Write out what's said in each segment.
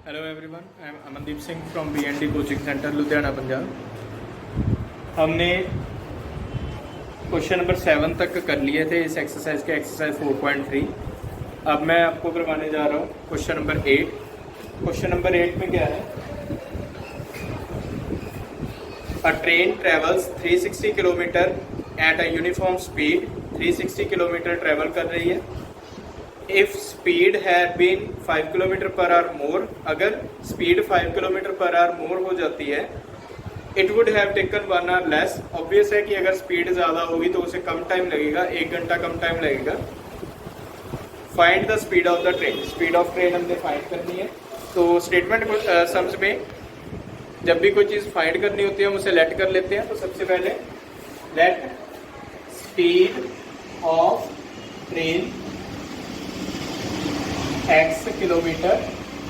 Hello everyone, I am Amandeep Singh from BND coaching centre Ludhiana Punjab. हमने question number 7 तक कर लिए थे इस एक्सरसाइज के, एक्सरसाइज 4.3। अब मैं आपको करवाने जा रहा हूँ क्वेश्चन नंबर 8। क्वेश्चन नंबर 8 में क्या है? A train travels 360 kilometre at a uniform speed. 360 kilometre travel कर रही है। If speed have been 5 kilometre per hour more, अगर speed 5 kilometre per hour more हो जाती है, it would have taken 1 hour less. Obvious है कि अगर स्पीड ज़्यादा होगी तो उसे कम टाइम लगेगा, 1 घंटा कम टाइम लगेगा। Find the speed of the train. Speed of train हमने फाइंड करनी है। तो स्टेटमेंट सम्स में जब भी कोई चीज़ फाइंड करनी होती है हम उसे लेट कर लेते हैं। तो सबसे पहले late speed of train x kilometre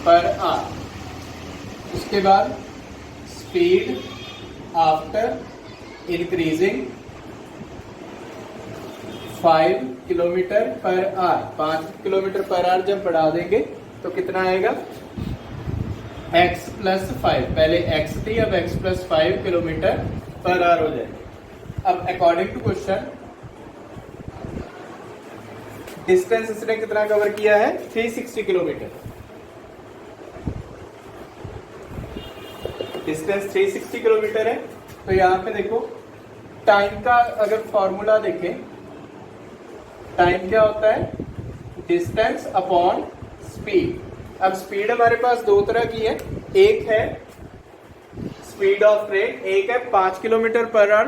per our. उसके बाद speed after increasing 5 kilometre per our. 5 kilometre per our जब बढ़ा देंगे तो कितना आएगा? x plus 5। पहले x थी, अब x plus 5 kilometre per our हो जाएगी। अब अकॉर्डिंग टू क्वेश्चन डिस्टेंस इसने कितना कवर किया है? 360 किलोमीटर। डिस्टेंस 360 किलोमीटर है। तो यहां पे देखो टाइम का अगर फॉर्मूला देखें, टाइम क्या होता है? Distance upon speed. अब स्पीड हमारे पास दो तरह की है। एक है स्पीड ऑफ ट्रेन, एक है 5 किलोमीटर पर आवर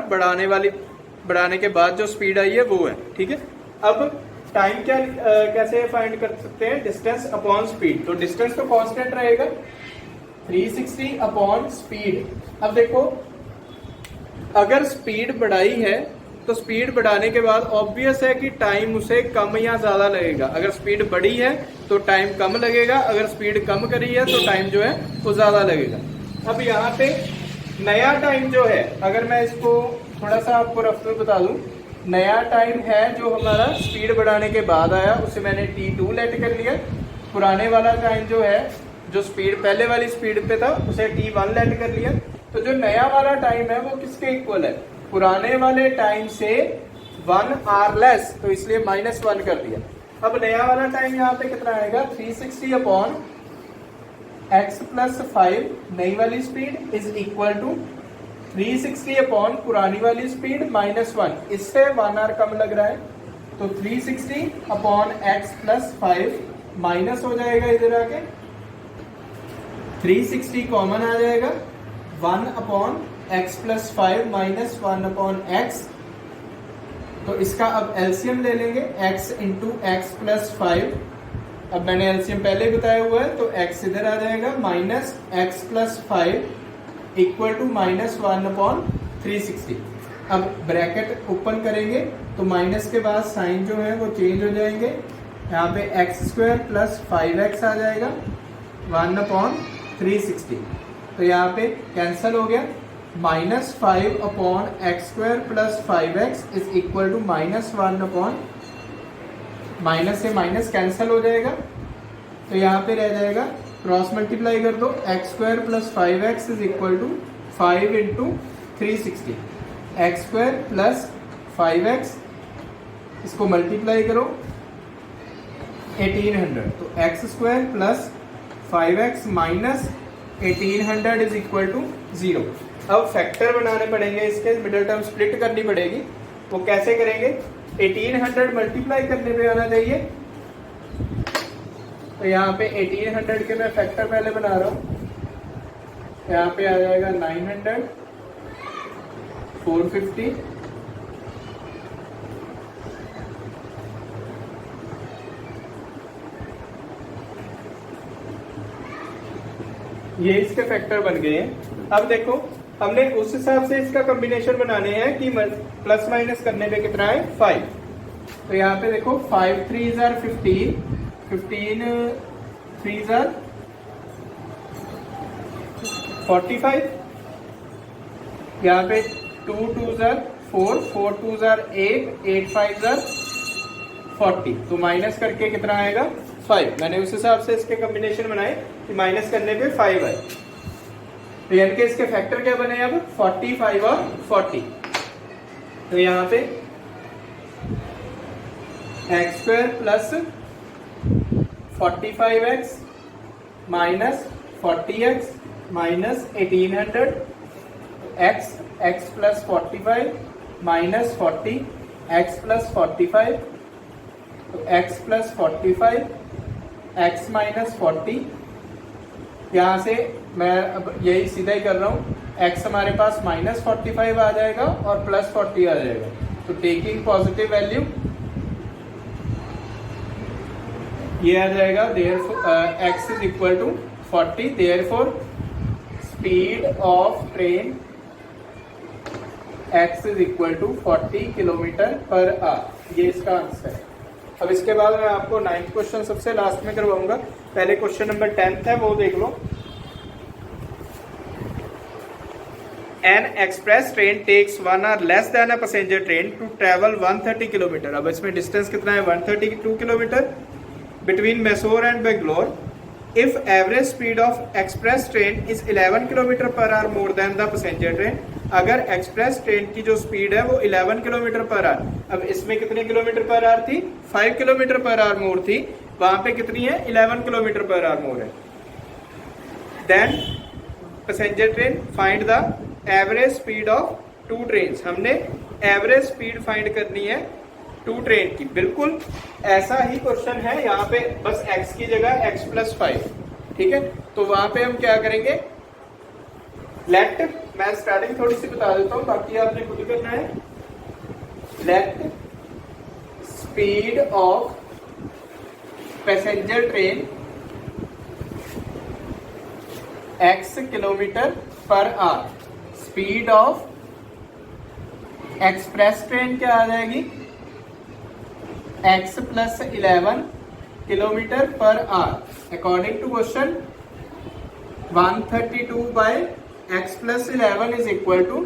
बढ़ाने के बाद जो स्पीड आई है वो है। ठीक है। अब टाइम क्या कैसे फाइंड कर सकते हैं? Distance upon speed. तो डिस्टेंस तो कांस्टेंट रहेगा 360 अपॉन स्पीड। अब देखो अगर स्पीड बढ़ाई है तो स्पीड बढ़ाने के बाद ऑब्वियस है कि टाइम उसे कम या ज्यादा लगेगा। अगर स्पीड बढ़ी है तो टाइम कम लगेगा, अगर स्पीड कम करी है तो टाइम जो है वो ज्यादा लगेगा। अब यहाँ पे नया टाइम जो है, अगर मैं इसको थोड़ा सा आपको रफ में बता दूं, नया टाइम है जो हमारा स्पीड बढ़ाने के बाद आया, उसे मैंने T2 लेट कर लिया। पुराने वाला टाइम जो है, जो स्पीड पहले वाली स्पीड पे था, उसे T1 लेट कर लिया। तो जो नया वाला टाइम है वो किसके इक्वल है? पुराने वाले टाइम से 1 आवर लेस, तो इसलिए -1 कर दिया। अब नया वाला टाइम यहाँ पे कितना आएगा? 360 अपॉन x प्लस 5 नई वाली speed is equal to 360 upon पुरानी वाली स्पीड -1। इससे 1 आवर कम लग रहा है तो 360 अपॉन x प्लस 5 माइनस हो जाएगा, इधर आके 360 कॉमन आ जाएगा। 1 upon x plus 5 minus 1 upon x। तो इसका अब एलसीएम ले लेंगे, x इंटू एक्स प्लस 5। अब मैंने एलसीएम पहले बताया हुआ है तो x इधर आ जाएगा, minus x plus 5 equal to -1 upon 360। अब ब्रैकेट ओपन करेंगे तो माइनस के बाद साइन जो है वो चेंज हो जाएंगे। यहाँ पे x² प्लस 5x आ जाएगा 1 अपॉन 360। तो यहाँ पे कैंसिल हो गया। -5 upon x² plus 5x is equal to -1 upon, minus से माइनस कैंसिल हो जाएगा। तो यहाँ पे रह जाएगा, क्रॉस मल्टीप्लाई कर दो, x² plus 5x is equal to 5 into 360। x² plus 5x इसको मल्टीप्लाई करो 1800। तो x² plus 5x minus 1800 is equal to 0। अब फैक्टर बनाने पड़ेंगे, इसके मिडिल टर्म स्प्लिट करनी पड़ेगी। वो कैसे करेंगे? 1800 मल्टीप्लाई करने पे आना चाहिए। तो यहाँ पे 1800 के मैं फैक्टर पहले बना रहा हूँ। यहाँ पे आ जाएगा 900, 450, ये इसके फैक्टर बन गए हैं। अब देखो हमने उस हिसाब से इसका कॉम्बिनेशन बनाने हैं कि प्लस माइनस करने पे कितना है? 5। तो यहाँ पे देखो 5 3 जार 15, 15 3 जार 45, यहाँ पे 2 2 जार 4, 4 2 जार 8, 8 5 जार 40। तो माइनस करके कितना आएगा? 5। मैंने उस हिसाब से इसके कॉम्बिनेशन बनाए। कि माइनस करने पे 5 आए, तो यानी कि इसके फैक्टर क्या बने अब 45 और 40। तो यहाँ पे x square plus 45x minus 40x minus 1800 x plus 45 minus 40 x plus 45, तो x प्लस 45 x माइनस 40। यहाँ से मैं अब यही सीधा ही कर रहा हूँ, x हमारे पास माइनस 45 आ जाएगा और प्लस 40 आ जाएगा, तो टेकिंग पॉजिटिव वैल्यू ये आ जाएगा, therefore x is equal to 40, therefore speed of train x is equal to 40 kilometre per hour. ये इसका आंसर है। अब इसके बाद मैं आपको 9th क्वेश्चन सबसे लास्ट में करवाऊंगा। पहले क्वेश्चन नंबर 10th है, वो देख लो। An express train takes 1 hour less than a passenger train to travel 130 kilometre. अब इसमें डिस्टेंस कितना है 132 kilometre between Mysore and Bangalore. If average speed of express train is 11 kilometre per our more than the passenger train, अगर express train की जो speed है वो 11 kilometre per our, अब इसमें कितने किलोमीटर पर आवर थी 5 किलोमीटर पर आवर मोर थी, वहां पे कितनी है 11 किलोमीटर पर आवर मोर है। Then passenger train find the average speed of 2 train. हमने एवरेज स्पीड फाइंड करनी है 2 ट्रेन की। बिल्कुल ऐसा ही क्वेश्चन है, यहाँ पे बस x की जगह x प्लस 5, ठीक है। तो वहां पे हम क्या करेंगे, लेट, मैं स्टार्टिंग थोड़ी सी बता देता हूं, बाकी आपने खुद करना है। Let speed of passenger train x kilometre per hour, speed of express train क्या आ जाएगी x plus 11 kilometre per hour. According to question 132 by x plus 11 is equal to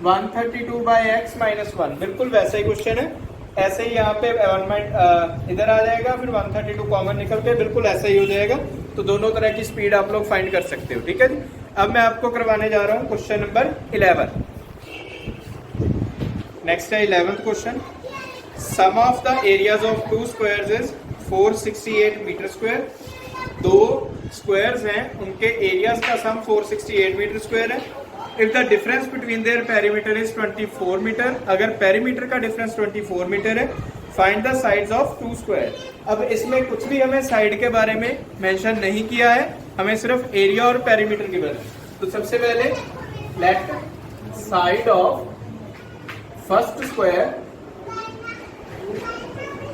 132 by x minus 1। बिल्कुल वैसा ही क्वेश्चन है, ऐसे ही यहाँ पे इधर आ जाएगा, फिर 132 कॉमन निकल के बिल्कुल ऐसा ही हो जाएगा। तो दोनों तरह की स्पीड आप लोग फाइंड कर सकते हो, ठीक है जी। अब मैं आपको करवाने जा रहा हूँ क्वेश्चन नंबर 11। नेक्स्ट है 11th question. Sum of the areas of 2 squares is 468 metre square. 2 squares हैं, उनके एरियाज का सम 468 मीटर स्क्वायर है। If the difference between their perimeter is 24 metre, अगर पेरीमीटर का डिफरेंस 24 मीटर है, find the sides of 2 square. अब इसमें कुछ भी हमें साइड के बारे में मेंशन नहीं किया है, हमें सिर्फ एरिया और पेरीमीटर के बारे में। तो सबसे पहले let side of first square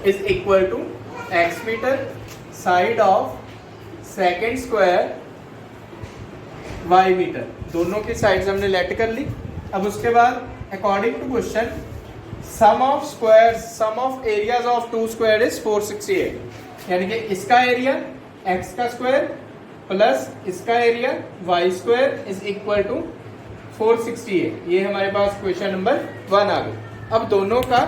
is equal to x metre, side of second square y metre. दोनों की साइड्स हमने लेट कर ली। अब उसके बाद according to question sum of square, sum of areas of 2 square is 468, यानी कि इसका एरिया x का स्क्वायर प्लस इसका area y square is equal to 468। ये हमारे पास क्वेश्चन नंबर 1 आ गया। अब दोनों का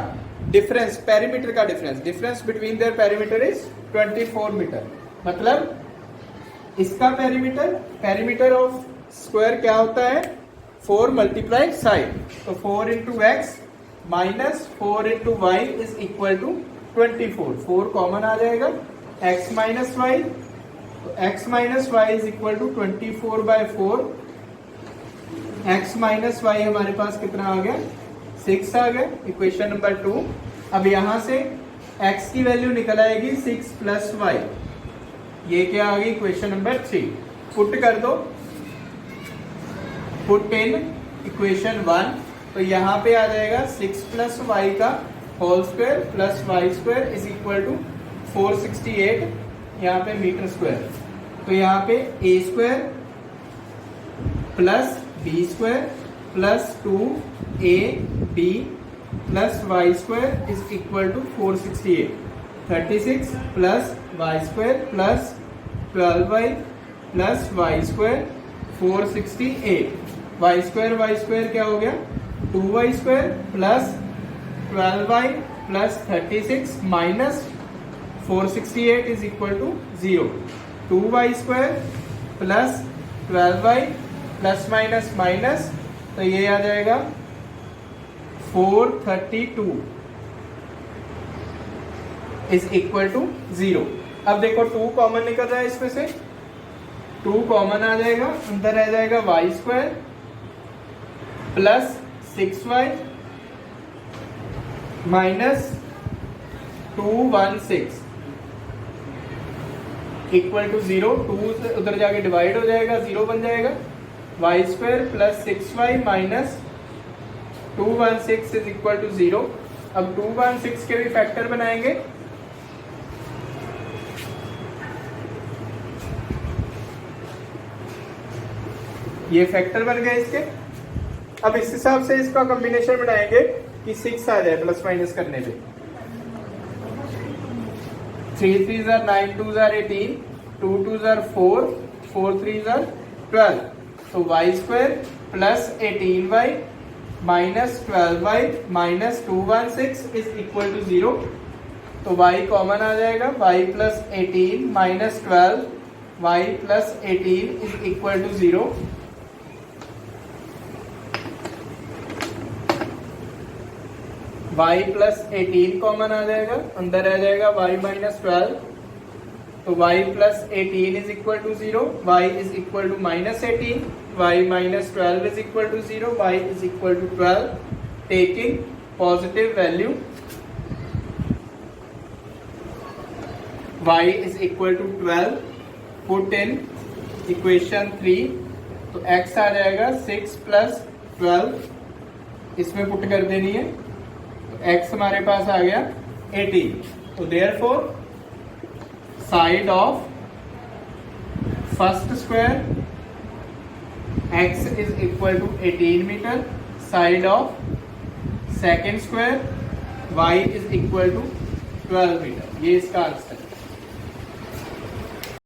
डिफरेंस, पेरीमीटर का difference between their perimeter is 24 metre. मतलब इसका पेरीमीटर ऑफ स्क्वायर क्या होता है 4 मल्टीप्लाई साइड, तो 4 into x minus 4 into y is equal to 24। 4 common आ जाएगा, x माइनस वाई, तो x minus y is equal to 24 by 4। x minus y हमारे पास कितना आ गया 6 आ गया, इक्वेशन नंबर 2। अब यहां से x की वैल्यू निकल आएगी 6 प्लस वाई, ये क्या आ गई इक्वेशन नंबर 3। पुट कर दो, पुट इन इक्वेशन 1, तो यहाँ पे आ जाएगा 6 प्लस वाई का whole square plus y square is equal to 468, यहाँ पे मीटर स्क्वायर। तो यहाँ पे a square plus b square plus 2ab plus y square is equal to 468। 36 plus y square plus 12y plus y square 468। Y square क्या हो गया 2y square plus 12y plus 36 minus 468 is equal to 0। 2y square plus 12y plus minus minus, तो ये आ जाएगा 432 is equal to 0। अब देखो 2 common निकल रहा है इसमें से, 2 कॉमन आ जाएगा, अंदर रह जाएगा y square plus 6y minus 216 equal to 0। 2 उधर जाके डिवाइड हो जाएगा, 0 बन जाएगा। Y square plus 6y minus 216 is equal to 0। अब 216 के भी फैक्टर बनाएंगे, ये फैक्टर बन गए इसके। अब इस हिसाब से इसका कॉम्बिनेशन बनाएंगे कि 6 आ जाए प्लस माइनस करने पे। 3 3s are 9 2s are 18, 2 2s are 4, 4 3s are 12। तो y square plus 18y minus 12y minus 216 is equal to 0। तो y कॉमन आ जाएगा, y plus 18 minus 12 y plus 18 is equal to 0। y plus 18 common आ जाएगा, अंदर रह जाएगा y minus 12। तो y plus 18 is equal to 0, y is equal to minus 18, y minus 12 is equal to 0, y is equal to 12। Taking positive value y is equal to 12, put in equation 3। तो x आ जाएगा 6 plus 12, इसमें put कर देनी है, x हमारे पास आ गया 18। तो therefore side of first square x is equal to 18 metre, side of second square y is equal to 12 metre. ये इसका आंसर है।